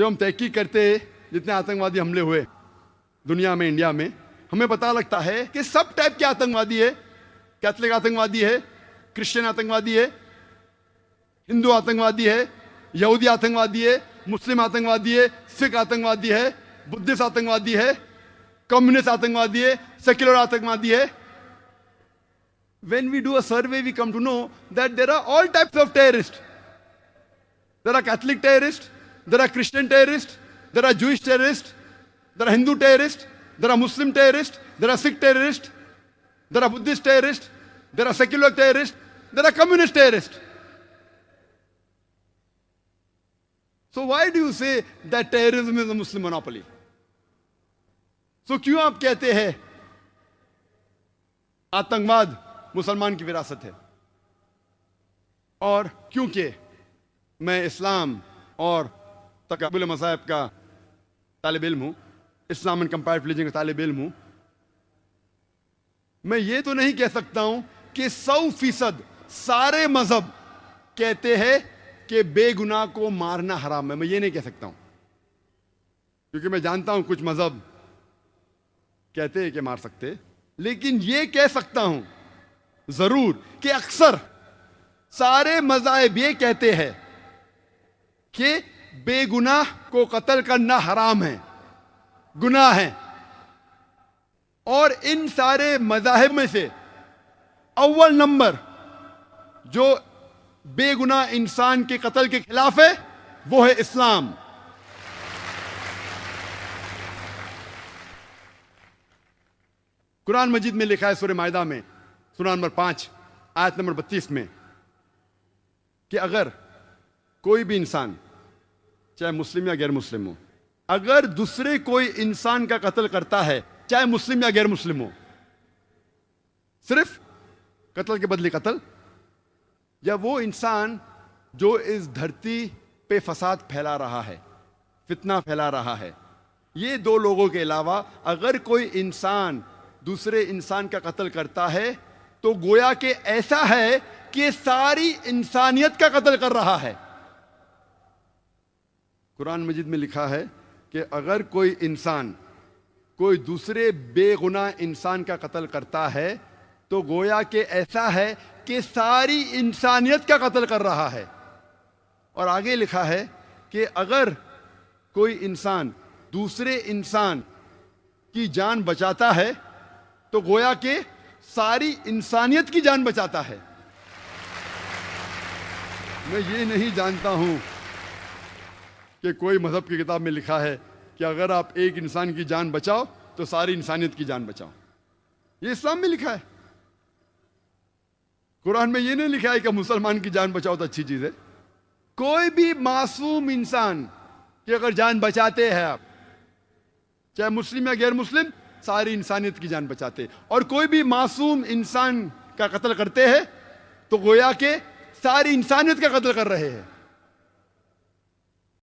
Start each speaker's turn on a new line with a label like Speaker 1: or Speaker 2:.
Speaker 1: جب ہم تحقیق کرتے جتنے آتنکوادی حملے ہوئے دنیا میں، انڈیا میں، ہمیں پتہ لگتا ہے کہ سب ٹائپ کے آتنکوادی ہے. کیتھولک آتنکوادی ہے، کرسچن آتنکوادی ہے، ہندو آتنکوادی ہے، یہودی آتنکوادی ہے، مسلم آتنکوادی ہے، سکھ آتنکوادی ہے، بدھسٹ آتنکوادی ہے، کمیونسٹ آتنکوادی ہے، سیکولر آتنکوادی ہے. When we do a survey, we come to know that there are all types of terrorists. There are Catholic terrorists, there are Christian terrorists, there are Jewish terrorists, there are Hindu terrorists, there are Muslim terrorists, there are Sikh terrorists, there are Buddhist terrorists, there are secular terrorists, there are communist terrorists. So why do you say that terrorism is a Muslim monopoly? So کیوں آپ کہتے ہیں آتنکواد مسلمان کی وراثت ہے؟ اور کیونکہ میں اسلام اور تقابل مذاہب کا طالب علم ہوں، اسلام اینڈ کمپیریٹو ریلیجن کا طالب علم ہوں، میں یہ تو نہیں کہہ سکتا ہوں کہ 100% سارے مذہب کہتے ہیں کہ بے گناہ کو مارنا حرام ہے. میں یہ نہیں کہہ سکتا ہوں، کیونکہ میں جانتا ہوں کچھ مذہب کہتے ہیں کہ مار سکتے، لیکن یہ کہہ سکتا ہوں ضرور کہ اکثر سارے مذاہب یہ کہتے ہیں کہ بے گناہ کو قتل کرنا حرام ہے، گناہ ہے. اور ان سارے مذاہب میں سے اول نمبر جو بے گناہ انسان کے قتل کے خلاف ہے وہ ہے اسلام. قرآن مجید میں لکھا ہے سورہ مائدہ میں سورہ نمبر 5 آیت نمبر 32 میں کہ اگر کوئی بھی انسان چاہے مسلم یا غیر مسلم ہو، اگر دوسرے کوئی انسان کا قتل کرتا ہے چاہے مسلم یا غیر مسلم ہو، صرف قتل کے بدلے قتل، یا وہ انسان جو اس دھرتی پہ فساد پھیلا رہا ہے، فتنہ پھیلا رہا ہے، یہ دو لوگوں کے علاوہ اگر کوئی انسان دوسرے انسان کا قتل کرتا ہے تو گویا کہ ایسا ہے کہ ساری انسانیت کا قتل کر رہا ہے. قرآن مجید میں لکھا ہے کہ اگر کوئی انسان کوئی دوسرے بے گناہ انسان کا قتل کرتا ہے تو گویا کہ ایسا ہے کہ ساری انسانیت کا قتل کر رہا ہے. اور آگے لکھا ہے کہ اگر کوئی انسان دوسرے انسان کی جان بچاتا ہے تو گویا کہ ساری انسانیت کی جان بچاتا ہے. میں یہ نہیں جانتا ہوں کہ کوئی مذہب کی کتاب میں لکھا ہے کہ اگر آپ ایک انسان کی جان بچاؤ تو ساری انسانیت کی جان بچاؤ. یہ اسلام میں لکھا ہے. قرآن میں یہ نہیں لکھا ہے کہ مسلمان کی جان بچاؤ تو اچھی چیز ہے. کوئی بھی معصوم انسان کی اگر جان بچاتے ہیں آپ، چاہے مسلم یا غیر مسلم، ساری انسانیت کی جان بچاتے. اور کوئی بھی معصوم انسان کا قتل کرتے ہیں تو گویا کہ ساری انسانیت کا قتل کر رہے ہیں.